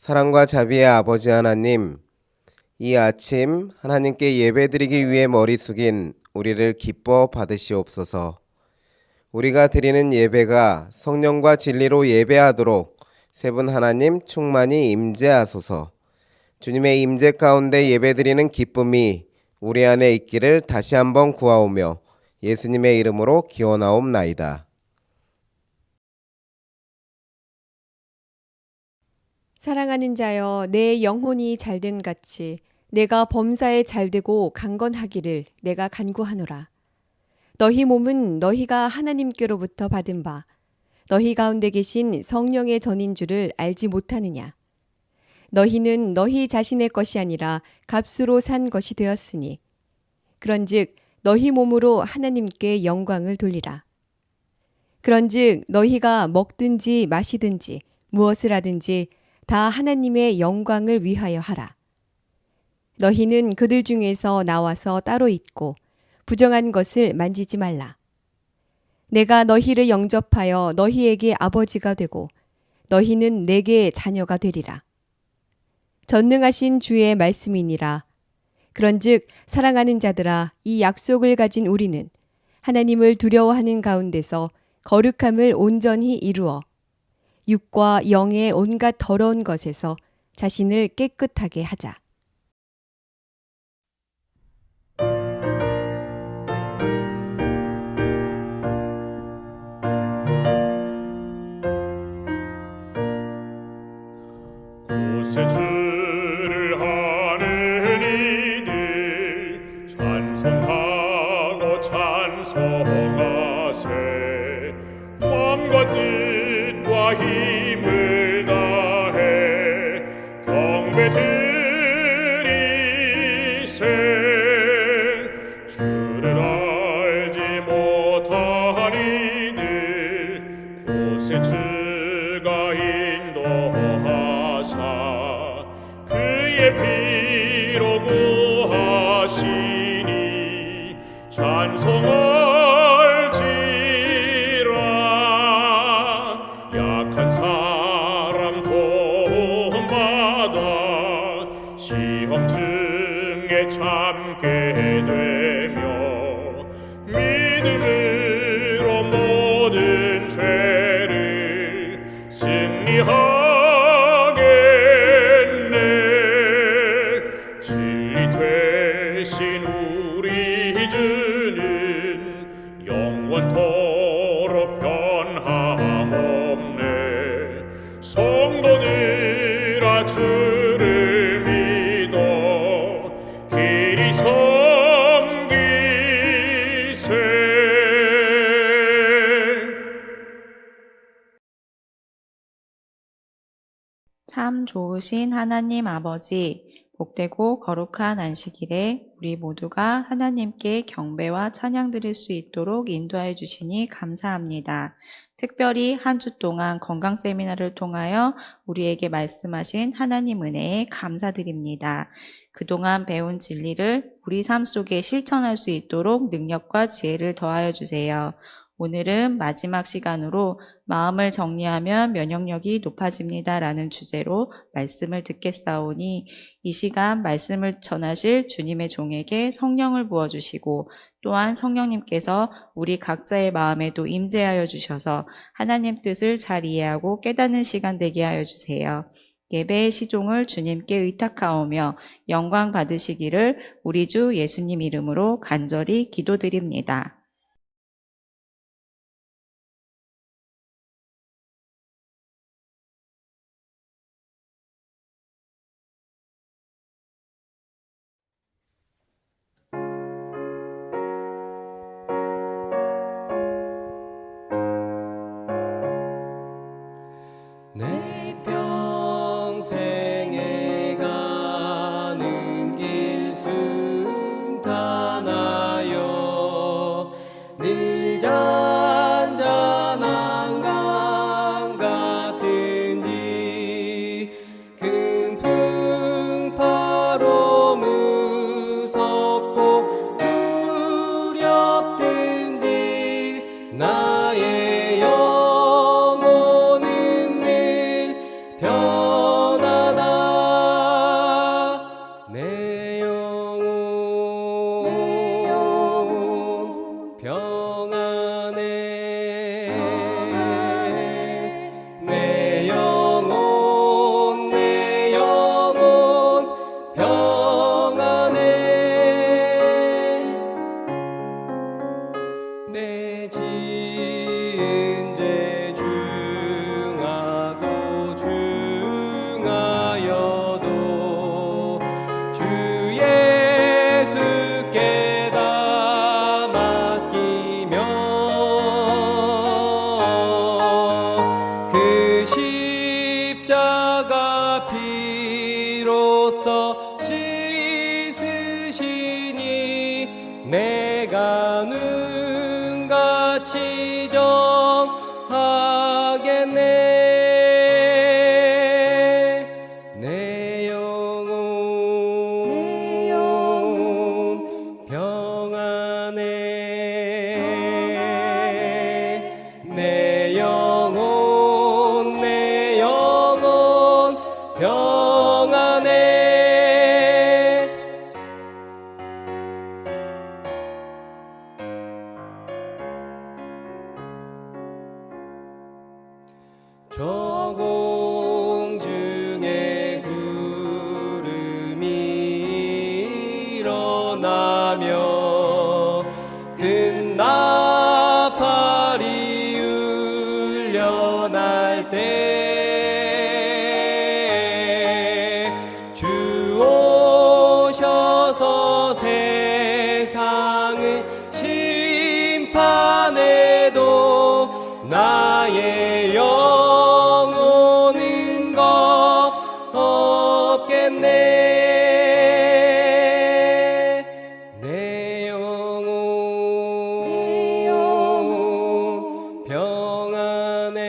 사랑과 자비의 아버지 하나님, 이 아침 하나님께 예배드리기 위해 머리 숙인 우리를 기뻐 받으시옵소서. 우리가 드리는 예배가 성령과 진리로 예배하도록 세 분 하나님 충만히 임재하소서. 주님의 임재 가운데 예배드리는 기쁨이 우리 안에 있기를 다시 한번 구하오며 예수님의 이름으로 기원하옵나이다. 사랑하는 자여, 내 영혼이 잘됨 같이 내가 범사에 잘되고 강건하기를 내가 간구하노라. 너희 몸은 너희가 하나님께로부터 받은 바 너희 가운데 계신 성령의 전인 줄을 알지 못하느냐. 너희는 너희 자신의 것이 아니라 값으로 산 것이 되었으니 그런즉 너희 몸으로 하나님께 영광을 돌리라. 그런즉 너희가 먹든지 마시든지 무엇을 하든지 다 하나님의 영광을 위하여 하라. 너희는 그들 중에서 나와서 따로 있고 부정한 것을 만지지 말라. 내가 너희를 영접하여 너희에게 아버지가 되고 너희는 내게 자녀가 되리라. 전능하신 주의 말씀이니라. 그런즉 사랑하는 자들아, 이 약속을 가진 우리는 하나님을 두려워하는 가운데서 거룩함을 온전히 이루어 육과 영의 온갖 더러운 것에서 자신을 깨끗하게 하자. 곳에 주를 하는 이들 찬송하고 찬송하세. 마음과 뜻과 힘을 다해 경배 드리세. 주를 알지 못한 이들 곳에 주가 인도하사 그의 피로 구하시니 찬송할지라. 약한 사람 도움받아 시험 중에 참게 되며 믿음으로 모든 죄를 승리하겠네. 진리 되신 우리 주는 영원토록 변함없네. 성도들아, 주를 믿어 길이 섬기세. 참 좋으신 하나님 아버지, 복되고 거룩한 안식일에 우리 모두가 하나님께 경배와 찬양 드릴 수 있도록 인도하여 주시니 감사합니다. 특별히 한 주 동안 건강 세미나를 통하여 우리에게 말씀하신 하나님 은혜에 감사드립니다. 그동안 배운 진리를 우리 삶 속에 실천할 수 있도록 능력과 지혜를 더하여 주세요. 오늘은 마지막 시간으로 마음을 정리하면 면역력이 높아집니다 라는 주제로 말씀을 듣겠사오니 이 시간 말씀을 전하실 주님의 종에게 성령을 부어주시고 또한 성령님께서 우리 각자의 마음에도 임재하여 주셔서 하나님 뜻을 잘 이해하고 깨닫는 시간 되게 하여 주세요. 예배의 시종을 주님께 의탁하오며 영광 받으시기를 우리 주 예수님 이름으로 간절히 기도드립니다. 내 평생에 가는 길 순탄하여 저 공중에 구름이 일어나며 큰 나팔이 울려날 때 주 오셔서 세상을 심판해도 나의 영혼은 없겠네. 내 영혼 평안해.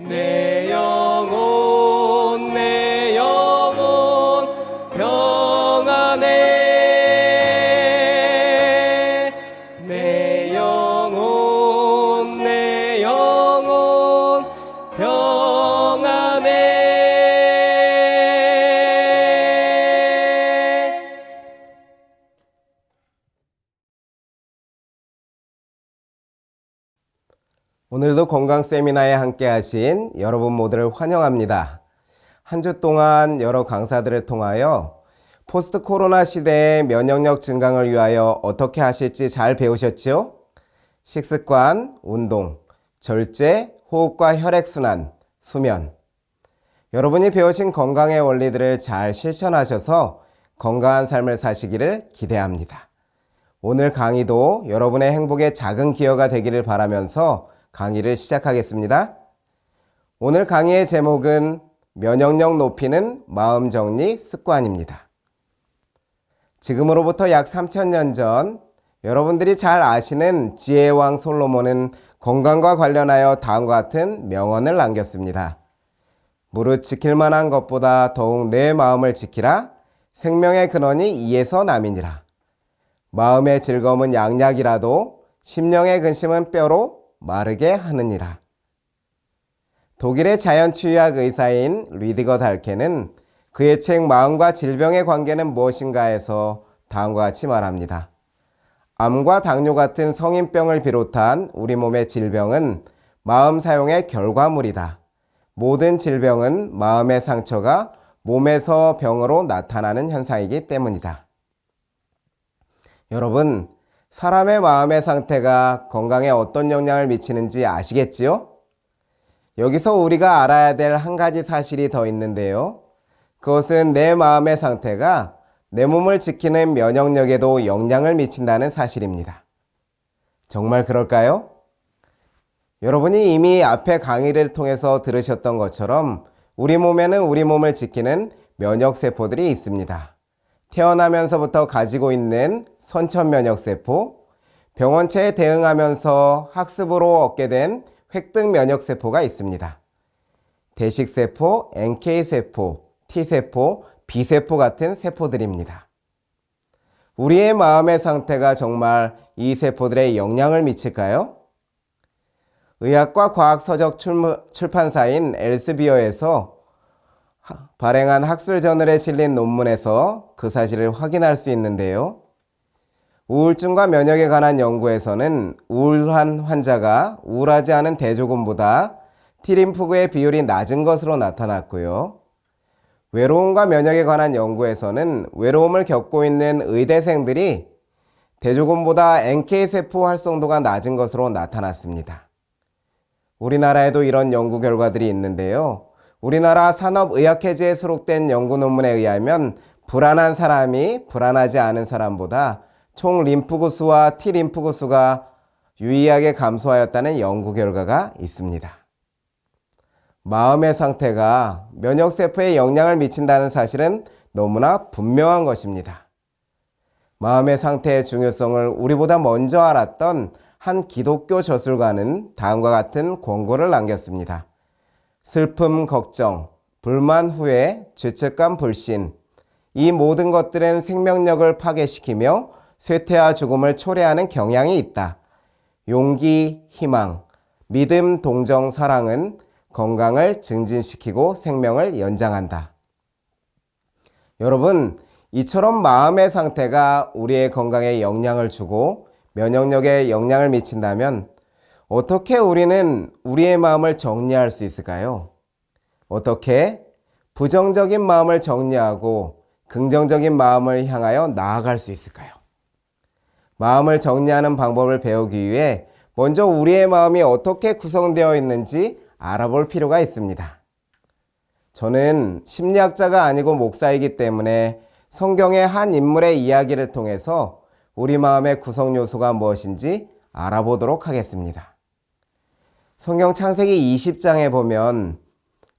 내 영혼 평안해. 내 영혼 평안해. 오늘도 건강 세미나에 함께 하신 여러분 모두를 환영합니다. 한 주 동안 여러 강사들을 통하여 포스트 코로나 시대의 면역력 증강을 위하여 어떻게 하실지 잘 배우셨죠? 식습관, 운동, 절제, 호흡과 혈액순환, 수면. 여러분이 배우신 건강의 원리들을 잘 실천하셔서 건강한 삶을 사시기를 기대합니다. 오늘 강의도 여러분의 행복에 작은 기여가 되기를 바라면서 강의를 시작하겠습니다. 오늘 강의의 제목은 면역력 높이는 마음정리 습관입니다. 지금으로부터 약 3000년 전 여러분들이 잘 아시는 지혜의 왕 솔로몬은 건강과 관련하여 다음과 같은 명언을 남겼습니다. 무릇 지킬 만한 것보다 더욱 내 마음을 지키라. 생명의 근원이 이에서 남이니라. 마음의 즐거움은 양약이라도 심령의 근심은 뼈로 마르게 하느니라. 독일의 자연치유학 의사인 리디거 달케는 그의 책 마음과 질병의 관계는 무엇인가에서 다음과 같이 말합니다. 암과 당뇨 같은 성인병을 비롯한 우리 몸의 질병은 마음 사용의 결과물이다. 모든 질병은 마음의 상처가 몸에서 병으로 나타나는 현상이기 때문이다. 여러분, 사람의 마음의 상태가 건강에 어떤 영향을 미치는지 아시겠지요? 여기서 우리가 알아야 될 한 가지 사실이 더 있는데요. 그것은 내 마음의 상태가 내 몸을 지키는 면역력에도 영향을 미친다는 사실입니다. 정말 그럴까요? 여러분이 이미 앞에 강의를 통해서 들으셨던 것처럼 우리 몸에는 우리 몸을 지키는 면역세포들이 있습니다. 태어나면서부터 가지고 있는 선천면역세포, 병원체에 대응하면서 학습으로 얻게 된 획득 면역세포가 있습니다. 대식세포, NK세포, T세포, B세포 같은 세포들입니다. 우리의 마음의 상태가 정말 이 세포들에 영향을 미칠까요? 의학과 과학 서적 출판사인 엘스비어에서 발행한 학술저널에 실린 논문에서 그 사실을 확인할 수 있는데요. 우울증과 면역에 관한 연구에서는 우울한 환자가 우울하지 않은 대조군보다 T림프구의 비율이 낮은 것으로 나타났고요. 외로움과 면역에 관한 연구에서는 외로움을 겪고 있는 의대생들이 대조군보다 NK세포 활성도가 낮은 것으로 나타났습니다. 우리나라에도 이런 연구 결과들이 있는데요. 우리나라 산업의학회지에 수록된 연구 논문에 의하면 불안한 사람이 불안하지 않은 사람보다 총 림프구 수와 T림프구 수가 유의하게 감소하였다는 연구 결과가 있습니다. 마음의 상태가 면역세포에 영향을 미친다는 사실은 너무나 분명한 것입니다. 마음의 상태의 중요성을 우리보다 먼저 알았던 한 기독교 저술가는 다음과 같은 권고를 남겼습니다. 슬픔, 걱정, 불만, 후회, 죄책감, 불신, 이 모든 것들은 생명력을 파괴시키며 쇠퇴와 죽음을 초래하는 경향이 있다. 용기, 희망, 믿음, 동정, 사랑은 건강을 증진시키고 생명을 연장한다. 여러분, 이처럼 마음의 상태가 우리의 건강에 영향을 주고 면역력에 영향을 미친다면 어떻게 우리는 우리의 마음을 정리할 수 있을까요? 어떻게 부정적인 마음을 정리하고 긍정적인 마음을 향하여 나아갈 수 있을까요? 마음을 정리하는 방법을 배우기 위해 먼저 우리의 마음이 어떻게 구성되어 있는지 알아볼 필요가 있습니다. 저는 심리학자가 아니고 목사이기 때문에 성경의 한 인물의 이야기를 통해서 우리 마음의 구성 요소가 무엇인지 알아보도록 하겠습니다. 성경 창세기 20장에 보면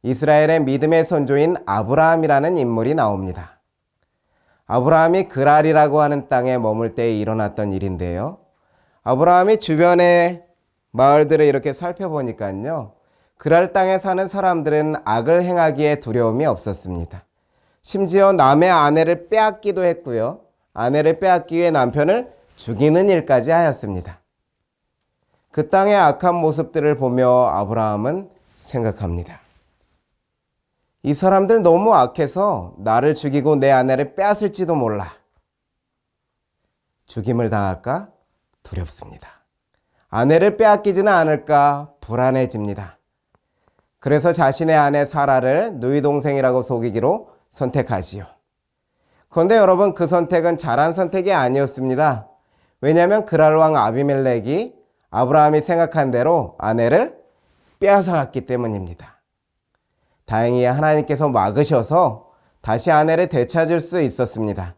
이스라엘의 믿음의 선조인 아브라함이라는 인물이 나옵니다. 아브라함이 그랄이라고 하는 땅에 머물 때에 일어났던 일인데요. 아브라함이 주변의 마을들을 이렇게 살펴보니까요. 그랄 땅에 사는 사람들은 악을 행하기에 두려움이 없었습니다. 심지어 남의 아내를 빼앗기도 했고요. 아내를 빼앗기 위해 남편을 죽이는 일까지 하였습니다. 그 땅의 악한 모습들을 보며 아브라함은 생각합니다. 이 사람들 너무 악해서 나를 죽이고 내 아내를 빼앗을지도 몰라. 죽임을 당할까? 두렵습니다. 아내를 빼앗기지는 않을까? 불안해집니다. 그래서 자신의 아내 사라를 누이 동생이라고 속이기로 선택하지요. 그런데 여러분, 그 선택은 잘한 선택이 아니었습니다. 왜냐하면 그랄 왕 아비멜렉이 아브라함이 생각한 대로 아내를 빼앗아갔기 때문입니다. 다행히 하나님께서 막으셔서 다시 아내를 되찾을 수 있었습니다.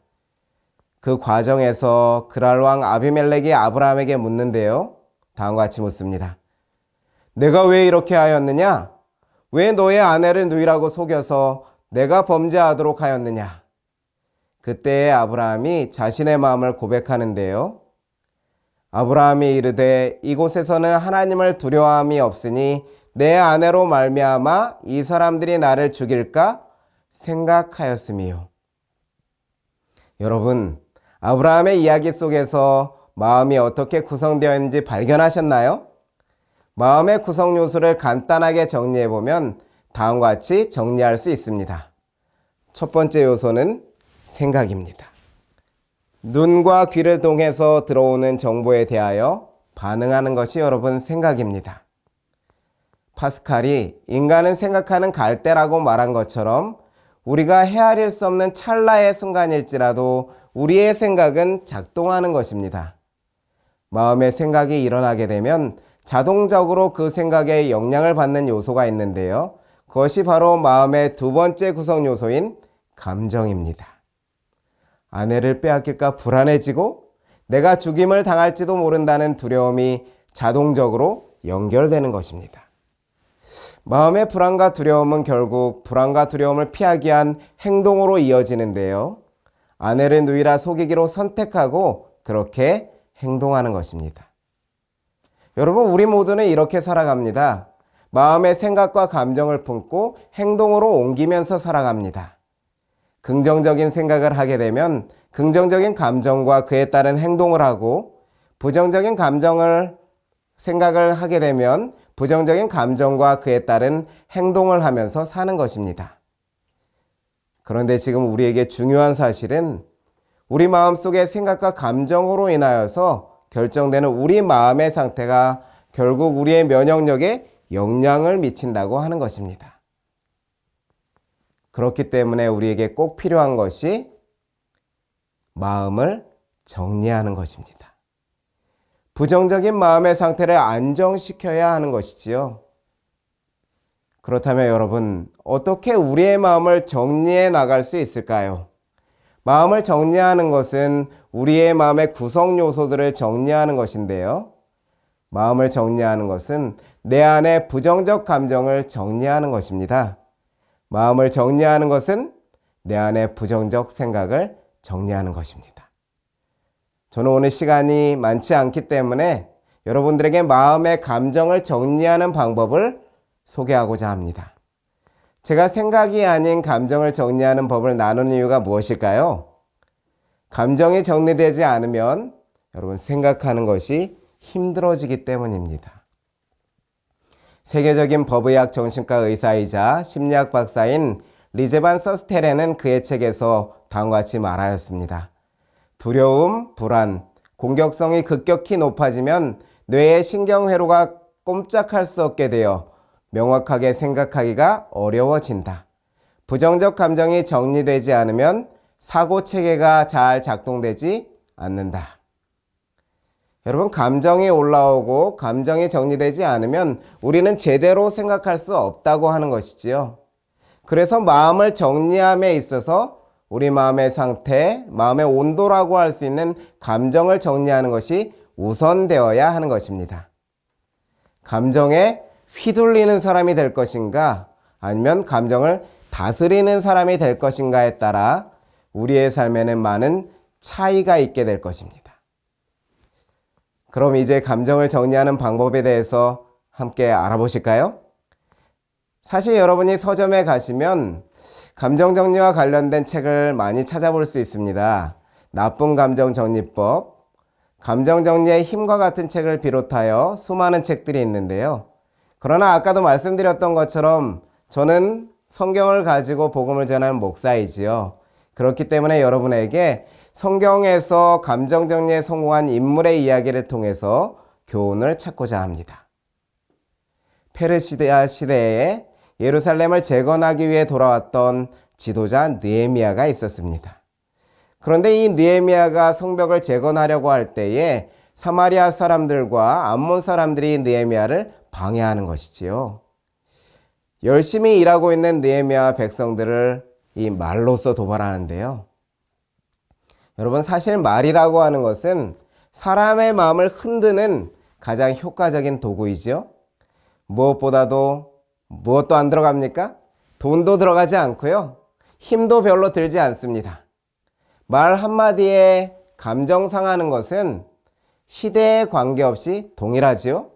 그 과정에서 그랄 왕 아비멜렉이 아브라함에게 묻는데요. 다음과 같이 묻습니다. 내가 왜 이렇게 하였느냐? 왜 너의 아내를 누이라고 속여서 내가 범죄하도록 하였느냐? 그때 아브라함이 자신의 마음을 고백하는데요. 아브라함이 이르되 이곳에서는 하나님을 두려워함이 없으니 내 아내로 말미암아 이 사람들이 나를 죽일까 생각하였음이요. 여러분, 아브라함의 이야기 속에서 마음이 어떻게 구성되어 있는지 발견하셨나요? 마음의 구성 요소를 간단하게 정리해 보면 다음과 같이 정리할 수 있습니다. 첫 번째 요소는 생각입니다. 눈과 귀를 통해서 들어오는 정보에 대하여 반응하는 것이 여러분 생각입니다. 파스칼이 인간은 생각하는 갈대라고 말한 것처럼 우리가 헤아릴 수 없는 찰나의 순간일지라도 우리의 생각은 작동하는 것입니다. 마음의 생각이 일어나게 되면 자동적으로 그 생각에 영향을 받는 요소가 있는데요. 그것이 바로 마음의 두 번째 구성 요소인 감정입니다. 아내를 빼앗길까 불안해지고 내가 죽임을 당할지도 모른다는 두려움이 자동적으로 연결되는 것입니다. 마음의 불안과 두려움은 결국 불안과 두려움을 피하기 위한 행동으로 이어지는데요. 아내를 누이라 속이기로 선택하고 그렇게 행동하는 것입니다. 여러분, 우리 모두는 이렇게 살아갑니다. 마음의 생각과 감정을 품고 행동으로 옮기면서 살아갑니다. 긍정적인 생각을 하게 되면 긍정적인 감정과 그에 따른 행동을 하고 부정적인 생각을 하게 되면 부정적인 감정과 그에 따른 행동을 하면서 사는 것입니다. 그런데 지금 우리에게 중요한 사실은 우리 마음속의 생각과 감정으로 인하여서 결정되는 우리 마음의 상태가 결국 우리의 면역력에 영향을 미친다고 하는 것입니다. 그렇기 때문에 우리에게 꼭 필요한 것이 마음을 정리하는 것입니다. 부정적인 마음의 상태를 안정시켜야 하는 것이지요. 그렇다면 여러분, 어떻게 우리의 마음을 정리해 나갈 수 있을까요? 마음을 정리하는 것은 우리의 마음의 구성 요소들을 정리하는 것인데요. 마음을 정리하는 것은 내 안의 부정적 감정을 정리하는 것입니다. 마음을 정리하는 것은 내 안의 부정적 생각을 정리하는 것입니다. 저는 오늘 시간이 많지 않기 때문에 여러분들에게 마음의 감정을 정리하는 방법을 소개하고자 합니다. 제가 생각이 아닌 감정을 정리하는 법을 나누는 이유가 무엇일까요? 감정이 정리되지 않으면 여러분 생각하는 것이 힘들어지기 때문입니다. 세계적인 법의학 정신과 의사이자 심리학 박사인 리제반 서스텔에는 그의 책에서 다음과 같이 말하였습니다. 두려움, 불안, 공격성이 급격히 높아지면 뇌의 신경회로가 꼼짝할 수 없게 되어 명확하게 생각하기가 어려워진다. 부정적 감정이 정리되지 않으면 사고 체계가 잘 작동되지 않는다. 여러분, 감정이 올라오고 감정이 정리되지 않으면 우리는 제대로 생각할 수 없다고 하는 것이지요. 그래서 마음을 정리함에 있어서 우리 마음의 상태, 마음의 온도라고 할 수 있는 감정을 정리하는 것이 우선되어야 하는 것입니다. 감정에 휘둘리는 사람이 될 것인가, 아니면 감정을 다스리는 사람이 될 것인가에 따라 우리의 삶에는 많은 차이가 있게 될 것입니다. 그럼 이제 감정을 정리하는 방법에 대해서 함께 알아보실까요? 사실 여러분이 서점에 가시면 감정 정리와 관련된 책을 많이 찾아볼 수 있습니다. 나쁜 감정 정리법, 감정 정리의 힘과 같은 책을 비롯하여 수많은 책들이 있는데요. 그러나 아까도 말씀드렸던 것처럼 저는 성경을 가지고 복음을 전하는 목사이지요. 그렇기 때문에 여러분에게 성경에서 감정 정리에 성공한 인물의 이야기를 통해서 교훈을 찾고자 합니다. 페르시아 시대에 예루살렘을 재건하기 위해 돌아왔던 지도자 느헤미야가 있었습니다. 그런데 이 느헤미야가 성벽을 재건하려고 할 때에 사마리아 사람들과 암몬 사람들이 느헤미야를 방해하는 것이지요. 열심히 일하고 있는 느헤미야 백성들을 이 말로써 도발하는데요. 여러분, 사실 말이라고 하는 것은 사람의 마음을 흔드는 가장 효과적인 도구이죠. 무엇보다도 무엇도 안 들어갑니까? 돈도 들어가지 않고요. 힘도 별로 들지 않습니다. 말 한마디에 감정 상하는 것은 시대에 관계없이 동일하지요.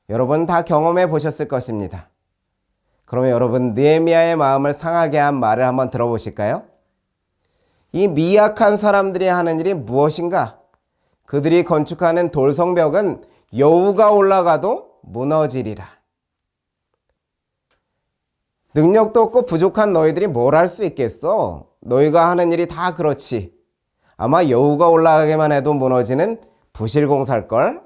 여러분 다 경험해 보셨을 것입니다. 그러면 여러분, 느헤미야의 마음을 상하게 한 말을 한번 들어보실까요? 이 미약한 사람들이 하는 일이 무엇인가? 그들이 건축하는 돌성벽은 여우가 올라가도 무너지리라. 능력도 없고 부족한 너희들이 뭘 할 수 있겠어? 너희가 하는 일이 다 그렇지. 아마 여우가 올라가기만 해도 무너지는 부실공사일걸?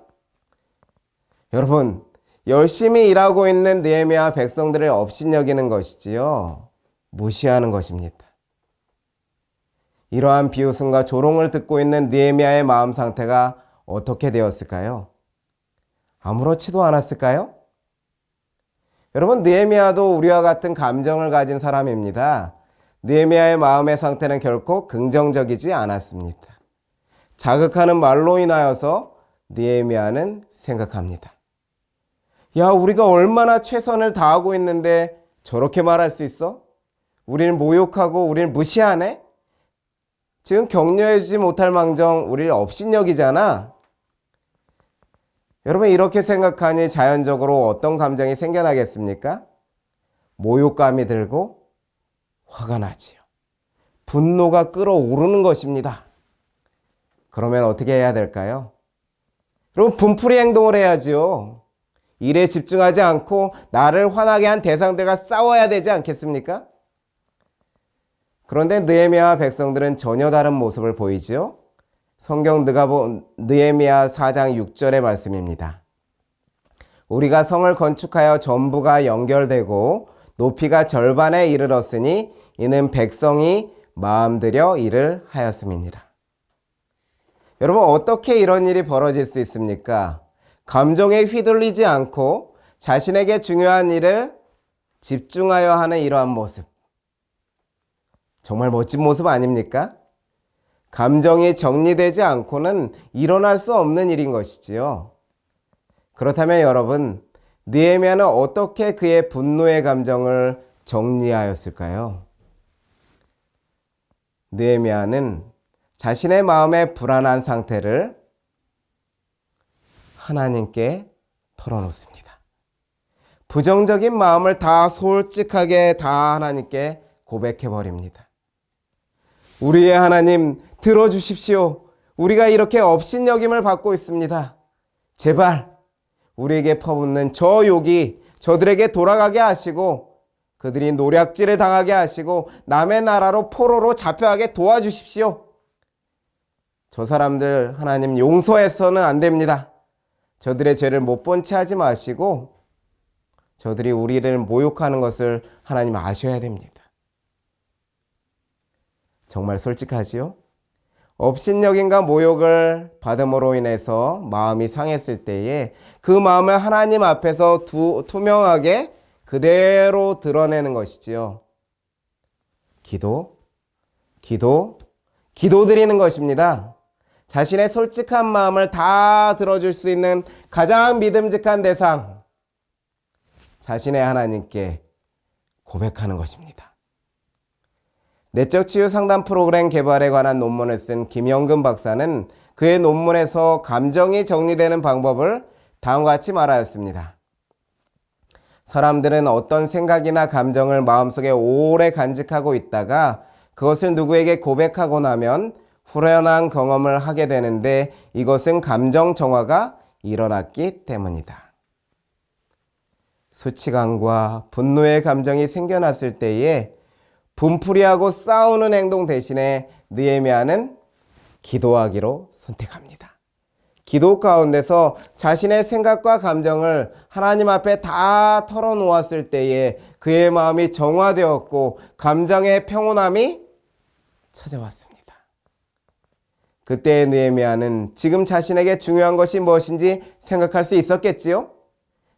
여러분, 열심히 일하고 있는 느헤미야 백성들을 업신여기는 것이지요. 무시하는 것입니다. 이러한 비웃음과 조롱을 듣고 있는 느헤미야의 마음 상태가 어떻게 되었을까요? 아무렇지도 않았을까요? 여러분, 느헤미야도 우리와 같은 감정을 가진 사람입니다. 느헤미야의 마음의 상태는 결코 긍정적이지 않았습니다. 자극하는 말로 인하여서 느헤미야는 생각합니다. 야, 우리가 얼마나 최선을 다하고 있는데 저렇게 말할 수 있어? 우리를 모욕하고 우리를 무시하네? 지금 격려해주지 못할 망정 우리를 업신여기잖아. 여러분, 이렇게 생각하니 자연적으로 어떤 감정이 생겨나겠습니까? 모욕감이 들고 화가 나지요. 분노가 끓어오르는 것입니다. 그러면 어떻게 해야 될까요? 여러분, 분풀이 행동을 해야지요. 일에 집중하지 않고 나를 화나게 한 대상들과 싸워야 되지 않겠습니까? 그런데 느헤미야 백성들은 전혀 다른 모습을 보이지요. 성경 느헤미야 4장 6절의 말씀입니다. 우리가 성을 건축하여 전부가 연결되고 높이가 절반에 이르렀으니 이는 백성이 마음들여 일을 하였음이니라. 여러분, 어떻게 이런 일이 벌어질 수 있습니까? 감정에 휘둘리지 않고 자신에게 중요한 일을 집중하여 하는 이러한 모습. 정말 멋진 모습 아닙니까? 감정이 정리되지 않고는 일어날 수 없는 일인 것이지요. 그렇다면 여러분, 느헤미야는 어떻게 그의 분노의 감정을 정리하였을까요? 느헤미야는 자신의 마음의 불안한 상태를 하나님께 털어놓습니다. 부정적인 마음을 다 솔직하게 다 하나님께 고백해버립니다. 우리의 하나님, 들어주십시오. 우리가 이렇게 업신여김을 받고 있습니다. 제발 우리에게 퍼붓는 저 욕이 저들에게 돌아가게 하시고 그들이 노략질을 당하게 하시고 남의 나라로 포로로 잡혀가게 도와주십시오. 저 사람들 하나님 용서해서는 안 됩니다. 저들의 죄를 못 본 채 하지 마시고 저들이 우리를 모욕하는 것을 하나님 아셔야 됩니다. 정말 솔직하지요? 업신여김과 모욕을 받음으로 인해서 마음이 상했을 때에 그 마음을 하나님 앞에서 투명하게 그대로 드러내는 것이지요. 기도 드리는 것입니다. 자신의 솔직한 마음을 다 들어줄 수 있는 가장 믿음직한 대상, 자신의 하나님께 고백하는 것입니다. 내적 치유 상담 프로그램 개발에 관한 논문을 쓴 김영근 박사는 그의 논문에서 감정이 정리되는 방법을 다음과 같이 말하였습니다. 사람들은 어떤 생각이나 감정을 마음속에 오래 간직하고 있다가 그것을 누구에게 고백하고 나면 후련한 경험을 하게 되는데 이것은 감정 정화가 일어났기 때문이다. 수치감과 분노의 감정이 생겨났을 때에 분풀이하고 싸우는 행동 대신에 느헤미야는 기도하기로 선택합니다. 기도 가운데서 자신의 생각과 감정을 하나님 앞에 다 털어놓았을 때에 그의 마음이 정화되었고 감정의 평온함이 찾아왔습니다. 그때의 느헤미야는 지금 자신에게 중요한 것이 무엇인지 생각할 수 있었겠지요?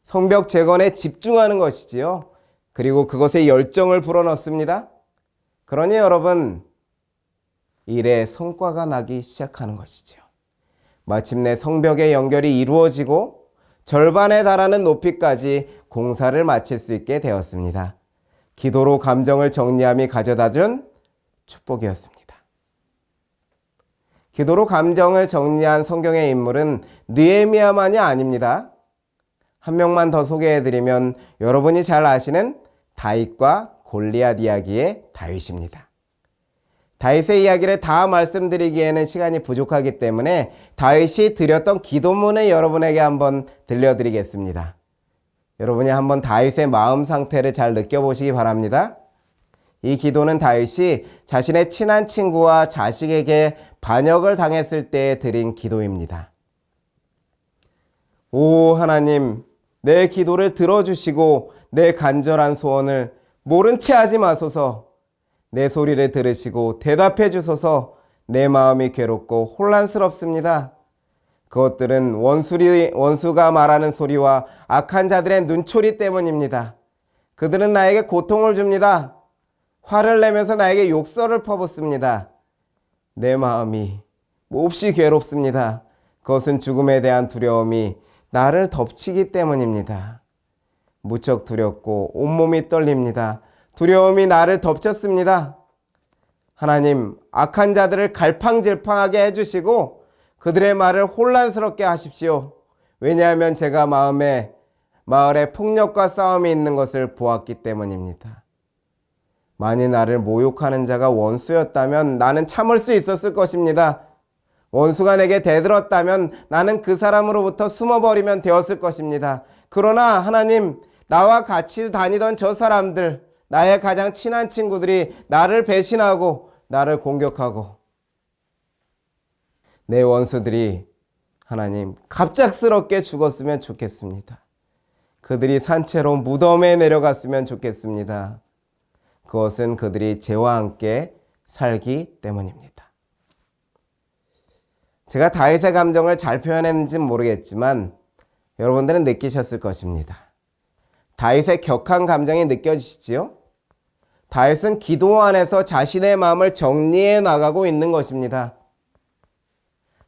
성벽 재건에 집중하는 것이지요. 그리고 그것에 열정을 불어넣습니다. 그러니 여러분, 일에 성과가 나기 시작하는 것이죠. 마침내 성벽의 연결이 이루어지고 절반에 달하는 높이까지 공사를 마칠 수 있게 되었습니다. 기도로 감정을 정리함이 가져다준 축복이었습니다. 기도로 감정을 정리한 성경의 인물은 느헤미야만이 아닙니다. 한 명만 더 소개해드리면 여러분이 잘 아시는 다윗과 골리앗 이야기의 다윗입니다. 다윗의 이야기를 다 말씀드리기에는 시간이 부족하기 때문에 다윗이 드렸던 기도문을 여러분에게 한번 들려드리겠습니다. 여러분이 한번 다윗의 마음 상태를 잘 느껴보시기 바랍니다. 이 기도는 다윗이 자신의 친한 친구와 자식에게 반역을 당했을 때 드린 기도입니다. 오 하나님, 내 기도를 들어주시고 내 간절한 소원을 모른 채 하지 마소서. 내 소리를 들으시고 대답해 주소서. 내 마음이 괴롭고 혼란스럽습니다. 그것들은 원수가 말하는 소리와 악한 자들의 눈초리 때문입니다. 그들은 나에게 고통을 줍니다. 화를 내면서 나에게 욕설을 퍼붓습니다. 내 마음이 몹시 괴롭습니다. 그것은 죽음에 대한 두려움이 나를 덮치기 때문입니다. 무척 두렵고 온몸이 떨립니다. 두려움이 나를 덮쳤습니다. 하나님, 악한 자들을 갈팡질팡하게 해주시고 그들의 말을 혼란스럽게 하십시오. 왜냐하면 제가 마을에 폭력과 싸움이 있는 것을 보았기 때문입니다. 만일 나를 모욕하는 자가 원수였다면 나는 참을 수 있었을 것입니다. 원수가 내게 대들었다면 나는 그 사람으로부터 숨어버리면 되었을 것입니다. 그러나 하나님, 나와 같이 다니던 저 사람들, 나의 가장 친한 친구들이 나를 배신하고 나를 공격하고 내 원수들이 하나님 갑작스럽게 죽었으면 좋겠습니다. 그들이 산채로 무덤에 내려갔으면 좋겠습니다. 그것은 그들이 죄와 함께 살기 때문입니다. 제가 다윗의 감정을 잘 표현했는지는 모르겠지만 여러분들은 느끼셨을 것입니다. 다윗의 격한 감정이 느껴지시지요? 다윗은 기도 안에서 자신의 마음을 정리해 나가고 있는 것입니다.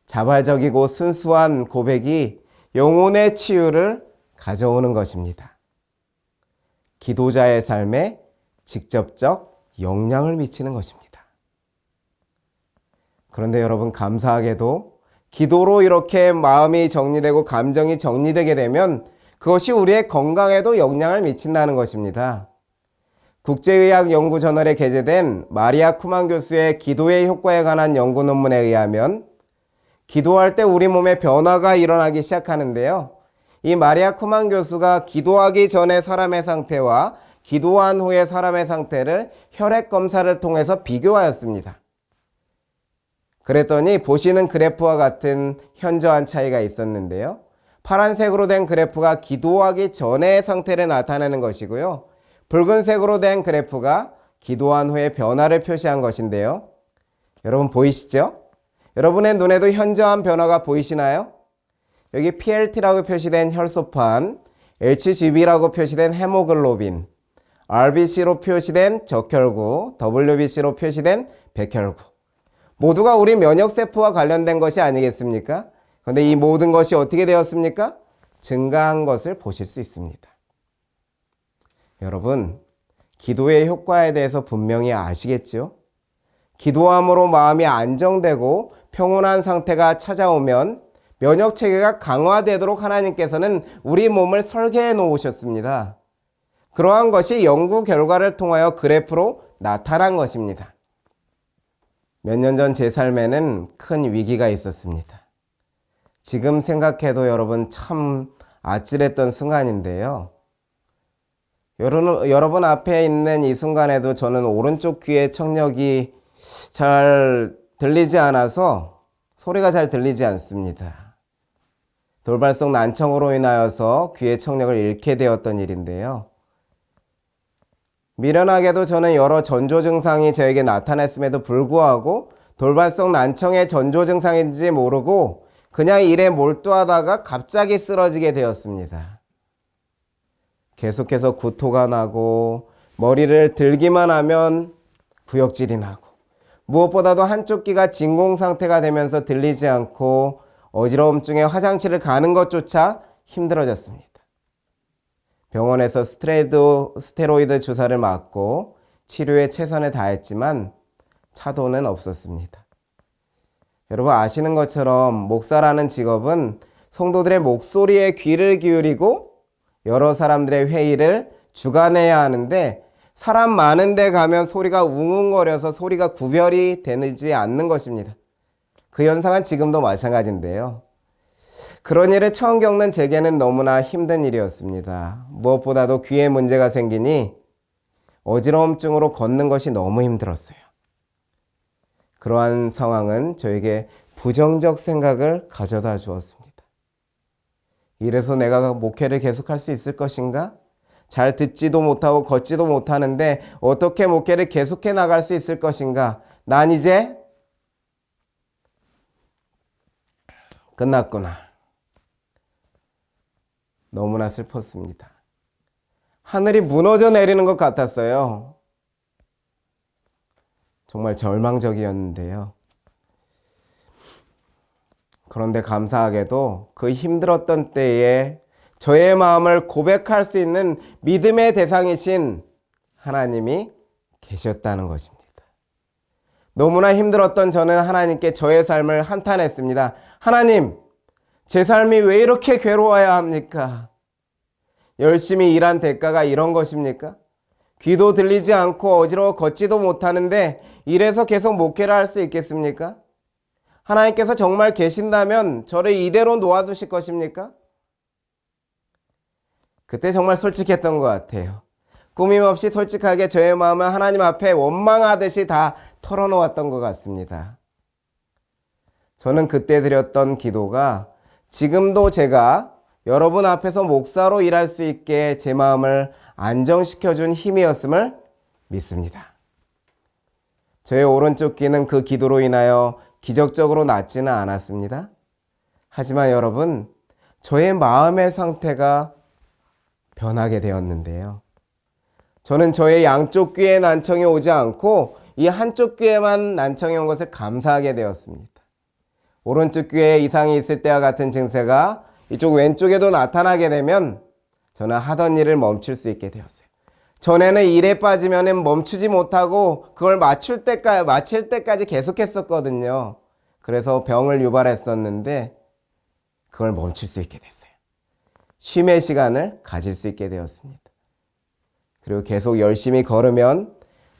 자발적이고 순수한 고백이 영혼의 치유를 가져오는 것입니다. 기도자의 삶에 직접적 영향을 미치는 것입니다. 그런데 여러분, 감사하게도 기도로 이렇게 마음이 정리되고 감정이 정리되게 되면 그것이 우리의 건강에도 영향을 미친다는 것입니다. 국제의학연구저널에 게재된 마리아 쿠만 교수의 기도의 효과에 관한 연구 논문에 의하면 기도할 때 우리 몸에 변화가 일어나기 시작하는데요. 이 마리아 쿠만 교수가 기도하기 전의 사람의 상태와 기도한 후의 사람의 상태를 혈액 검사를 통해서 비교하였습니다. 그랬더니 보시는 그래프와 같은 현저한 차이가 있었는데요. 파란색으로 된 그래프가 기도하기 전의 상태를 나타내는 것이고요. 붉은색으로 된 그래프가 기도한 후의 변화를 표시한 것인데요. 여러분 보이시죠? 여러분의 눈에도 현저한 변화가 보이시나요? 여기 PLT라고 표시된 혈소판, HGB라고 표시된 헤모글로빈, RBC로 표시된 적혈구, WBC로 표시된 백혈구. 모두가 우리 면역세포와 관련된 것이 아니겠습니까? 그런데 이 모든 것이 어떻게 되었습니까? 증가한 것을 보실 수 있습니다. 여러분, 기도의 효과에 대해서 분명히 아시겠죠? 기도함으로 마음이 안정되고 평온한 상태가 찾아오면 면역체계가 강화되도록 하나님께서는 우리 몸을 설계해 놓으셨습니다. 그러한 것이 연구 결과를 통하여 그래프로 나타난 것입니다. 몇 년 전 제 삶에는 큰 위기가 있었습니다. 지금 생각해도 여러분 참 아찔했던 순간인데요. 여러분 앞에 있는 이 순간에도 저는 오른쪽 귀에 청력이 잘 들리지 않아서 소리가 잘 들리지 않습니다. 돌발성 난청으로 인하여서 귀의 청력을 잃게 되었던 일인데요. 미련하게도 저는 여러 전조 증상이 저에게 나타났음에도 불구하고 돌발성 난청의 전조 증상인지 모르고 그냥 일에 몰두하다가 갑자기 쓰러지게 되었습니다. 계속해서 구토가 나고 머리를 들기만 하면 구역질이 나고 무엇보다도 한쪽 귀가 진공 상태가 되면서 들리지 않고 어지러움증에 화장실을 가는 것조차 힘들어졌습니다. 병원에서 스테로이드 주사를 맞고 치료에 최선을 다했지만 차도는 없었습니다. 여러분 아시는 것처럼 목사라는 직업은 성도들의 목소리에 귀를 기울이고 여러 사람들의 회의를 주관해야 하는데 사람 많은 데 가면 소리가 웅웅거려서 소리가 구별이 되지 않는 것입니다. 그 현상은 지금도 마찬가지인데요. 그런 일을 처음 겪는 제게는 너무나 힘든 일이었습니다. 무엇보다도 귀에 문제가 생기니 어지러움증으로 걷는 것이 너무 힘들었어요. 그러한 상황은 저에게 부정적 생각을 가져다 주었습니다. 이래서 내가 목회를 계속할 수 있을 것인가? 잘 듣지도 못하고 걷지도 못하는데 어떻게 목회를 계속해 나갈 수 있을 것인가? 난 이제 끝났구나. 너무나 슬펐습니다. 하늘이 무너져 내리는 것 같았어요. 정말 절망적이었는데요. 그런데 감사하게도 그 힘들었던 때에 저의 마음을 고백할 수 있는 믿음의 대상이신 하나님이 계셨다는 것입니다. 너무나 힘들었던 저는 하나님께 저의 삶을 한탄했습니다. 하나님, 제 삶이 왜 이렇게 괴로워야 합니까? 열심히 일한 대가가 이런 것입니까? 귀도 들리지 않고 어지러워 걷지도 못하는데 이래서 계속 목회를 할 수 있겠습니까? 하나님께서 정말 계신다면 저를 이대로 놓아두실 것입니까? 그때 정말 솔직했던 것 같아요. 꾸밈없이 솔직하게 저의 마음을 하나님 앞에 원망하듯이 다 털어놓았던 것 같습니다. 저는 그때 드렸던 기도가 지금도 제가 여러분 앞에서 목사로 일할 수 있게 제 마음을 안정시켜준 힘이었음을 믿습니다. 저의 오른쪽 귀는 그 기도로 인하여 기적적으로 낫지는 않았습니다. 하지만 여러분, 저의 마음의 상태가 변하게 되었는데요. 저는 저의 양쪽 귀에 난청이 오지 않고 이 한쪽 귀에만 난청이 온 것을 감사하게 되었습니다. 오른쪽 귀에 이상이 있을 때와 같은 증세가 이쪽 왼쪽에도 나타나게 되면 저는 하던 일을 멈출 수 있게 되었어요. 전에는 일에 빠지면 멈추지 못하고 그걸 마칠 때까지 계속했었거든요. 그래서 병을 유발했었는데 그걸 멈출 수 있게 됐어요. 쉼의 시간을 가질 수 있게 되었습니다. 그리고 계속 열심히 걸으면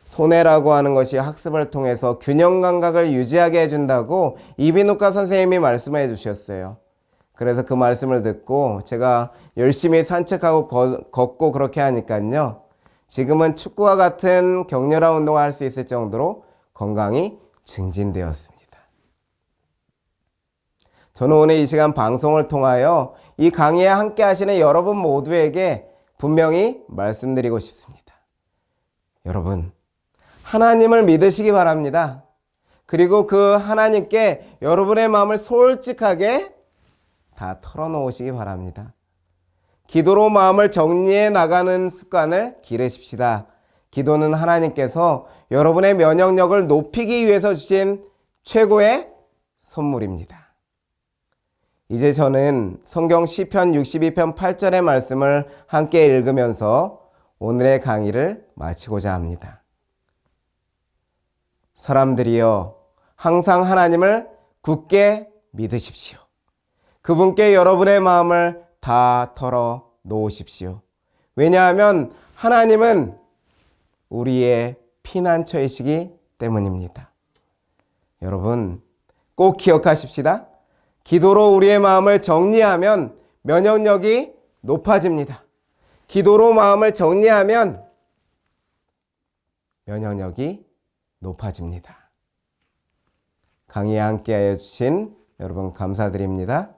손해라고 하는 것이 학습을 통해서 균형 감각을 유지하게 해준다고 이비인후과 선생님이 말씀해 주셨어요. 그래서 그 말씀을 듣고 제가 열심히 산책하고 걷고 그렇게 하니까요. 지금은 축구와 같은 격렬한 운동을 할 수 있을 정도로 건강이 증진되었습니다. 저는 오늘 이 시간 방송을 통하여 이 강의에 함께 하시는 여러분 모두에게 분명히 말씀드리고 싶습니다. 여러분, 하나님을 믿으시기 바랍니다. 그리고 그 하나님께 여러분의 마음을 솔직하게 다 털어놓으시기 바랍니다. 기도로 마음을 정리해 나가는 습관을 기르십시다. 기도는 하나님께서 여러분의 면역력을 높이기 위해서 주신 최고의 선물입니다. 이제 저는 성경 시편 62편 8절의 말씀을 함께 읽으면서 오늘의 강의를 마치고자 합니다. 사람들이여 항상 하나님을 굳게 믿으십시오. 그분께 여러분의 마음을 다 털어 놓으십시오. 왜냐하면 하나님은 우리의 피난처이시기 때문입니다. 여러분 꼭 기억하십시다. 기도로 우리의 마음을 정리하면 면역력이 높아집니다. 기도로 마음을 정리하면 면역력이 높아집니다. 강의에 함께하여 주신 여러분 감사드립니다.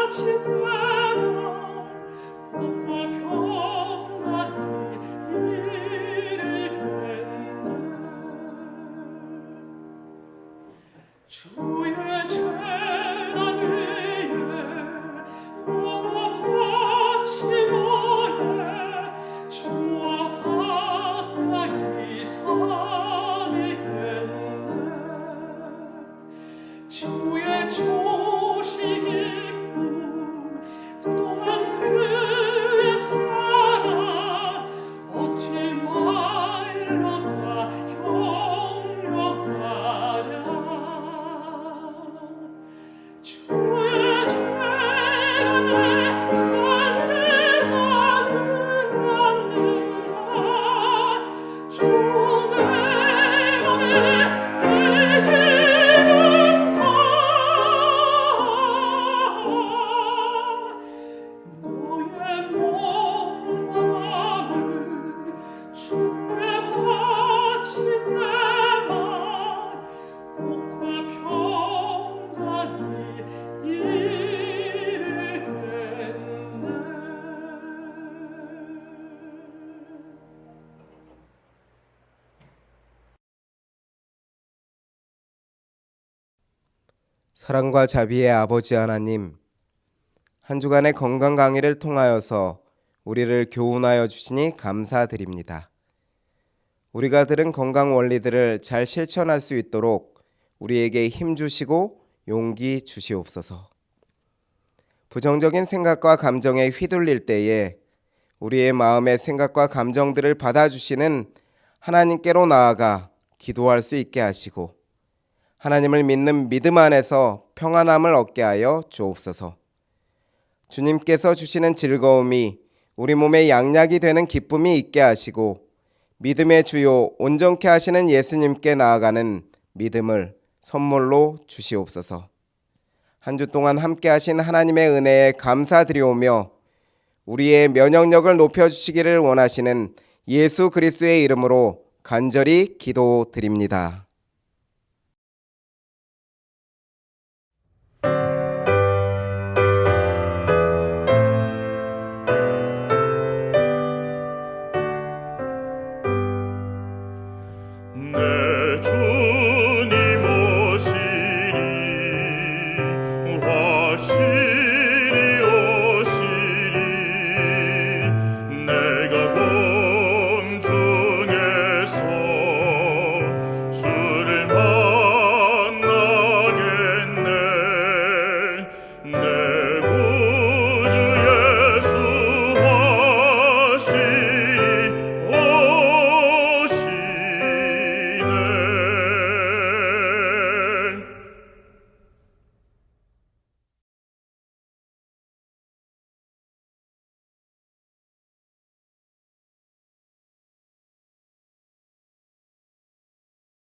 바칠 때만 복과 평안이 이르겠네. 주의 재단 위에 나가 바치노래. 주와 가까이 살리겠네. 주의 조시 기쁨 또한 그의 사랑 얻지 말로다 경영하랴. 주의 재단에 산제자들 앉는가. 주의 맘에 계시는가. 너의 몸과 마음을 주께 바칠 때만 복과 평안이 이르겠네. 사랑과 자비의 아버지 하나님, 한 주간의 건강 강의를 통하여서 우리를 교훈하여 주시니 감사드립니다. 우리가 들은 건강 원리들을 잘 실천할 수 있도록 우리에게 힘 주시고 용기 주시옵소서. 부정적인 생각과 감정에 휘둘릴 때에 우리의 마음의 생각과 감정들을 받아주시는 하나님께로 나아가 기도할 수 있게 하시고 하나님을 믿는 믿음 안에서 평안함을 얻게 하여 주옵소서. 주님께서 주시는 즐거움이 우리 몸의 양약이 되는 기쁨이 있게 하시고 믿음의 주요 온전케 하시는 예수님께 나아가는 믿음을 선물로 주시옵소서. 한 주 동안 함께 하신 하나님의 은혜에 감사드리오며 우리의 면역력을 높여주시기를 원하시는 예수 그리스도의 이름으로 간절히 기도드립니다.